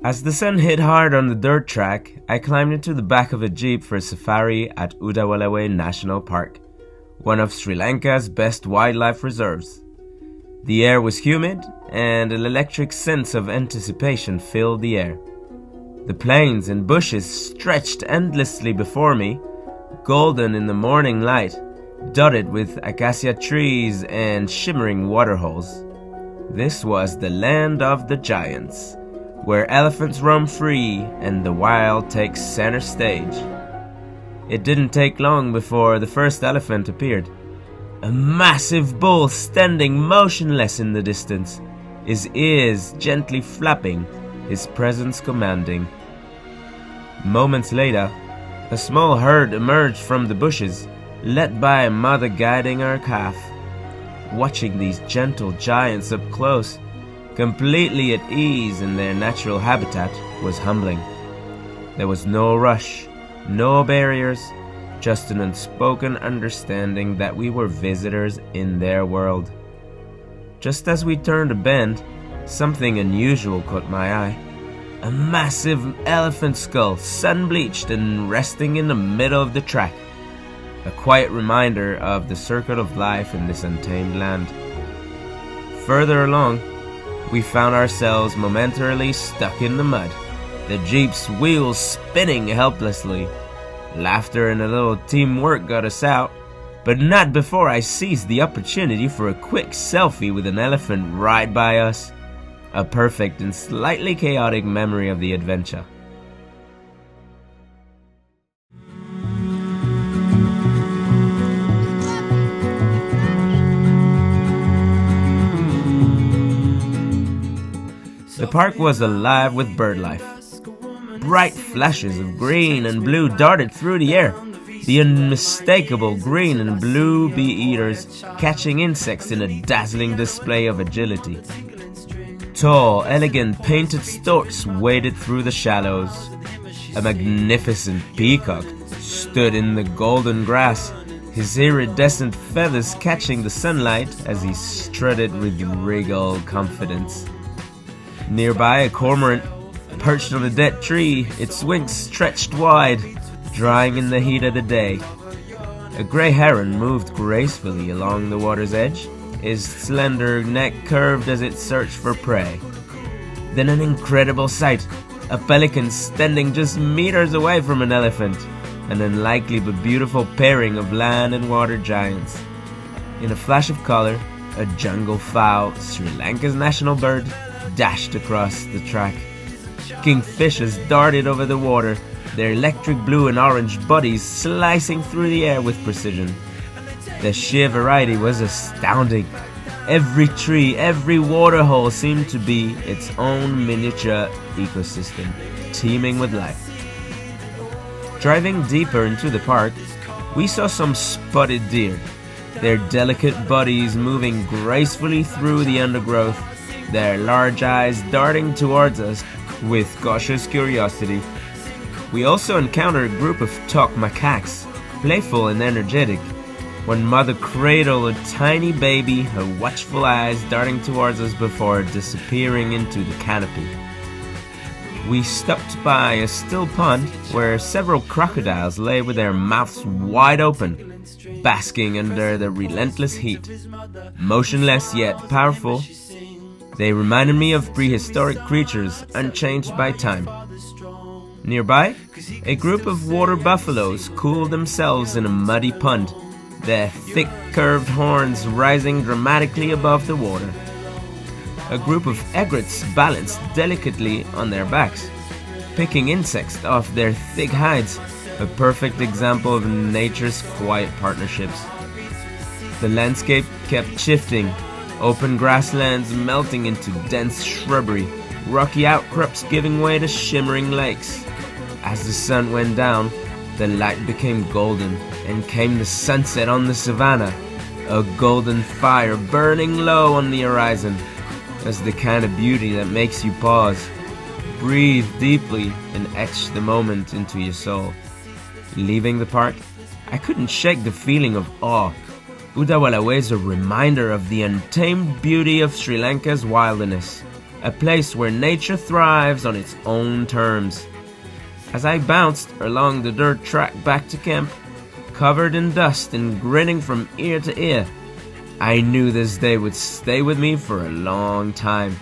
As the sun hit hard on the dirt track, I climbed into the back of a jeep for a safari at Udawalawe National Park, one of Sri Lanka's best wildlife reserves. The air was humid, and an electric sense of anticipation filled the air. The plains and bushes stretched endlessly before me, golden in the morning light, dotted with acacia trees and shimmering waterholes. This was the land of the giants, where elephants roam free and the wild takes center stage. It didn't take long before the first elephant appeared. A massive bull standing motionless in the distance, his ears gently flapping, his presence commanding. Moments later, a small herd emerged from the bushes, led by a mother guiding her calf. Watching these gentle giants up close, completely at ease in their natural habitat, was humbling. There was no rush, no barriers, just an unspoken understanding that we were visitors in their world. Just as we turned a bend, something unusual caught my eye. A massive elephant skull, sun-bleached and resting in the middle of the track. A quiet reminder of the circle of life in this untamed land. Further along, we found ourselves momentarily stuck in the mud, the jeep's wheels spinning helplessly. Laughter and a little teamwork got us out, but not before I seized the opportunity for a quick selfie with an elephant right by us. A perfect and slightly chaotic memory of the adventure. The park was alive with bird life. Bright flashes of green and blue darted through the air, the unmistakable green and blue bee-eaters catching insects in a dazzling display of agility. Tall, elegant, painted storks waded through the shallows. A magnificent peacock stood in the golden grass, his iridescent feathers catching the sunlight as he strutted with regal confidence. Nearby, a cormorant perched on a dead tree, its wings stretched wide, drying in the heat of the day. A gray heron moved gracefully along the water's edge, his slender neck curved as it searched for prey. Then an incredible sight, a pelican standing just meters away from an elephant, an unlikely but beautiful pairing of land and water giants. In a flash of color, a jungle fowl, Sri Lanka's national bird, dashed across the track. Kingfishers darted over the water, their electric blue and orange bodies slicing through the air with precision. The sheer variety was astounding. Every tree, every waterhole seemed to be its own miniature ecosystem, teeming with life. Driving deeper into the park, we saw some spotted deer, their delicate bodies moving gracefully through the undergrowth, their large eyes darting towards us with cautious curiosity. We also encountered a group of toque macaques, playful and energetic. One mother cradled a tiny baby, her watchful eyes darting towards us before disappearing into the canopy. We stopped by a still pond where several crocodiles lay with their mouths wide open, basking under the relentless heat. Motionless yet powerful, they reminded me of prehistoric creatures unchanged by time. Nearby, a group of water buffaloes cooled themselves in a muddy pond, their thick curved horns rising dramatically above the water. A group of egrets balanced delicately on their backs, picking insects off their thick hides, a perfect example of nature's quiet partnerships. The landscape kept shifting, open grasslands melting into dense shrubbery, rocky outcrops giving way to shimmering lakes. As the sun went down, the light became golden, and came the sunset on the savannah, a golden fire burning low on the horizon. That's the kind of beauty that makes you pause, breathe deeply, and etch the moment into your soul. Leaving the park, I couldn't shake the feeling of awe. Udawalawe is a reminder of the untamed beauty of Sri Lanka's wilderness, a place where nature thrives on its own terms. As I bounced along the dirt track back to camp, covered in dust and grinning from ear to ear, I knew this day would stay with me for a long time.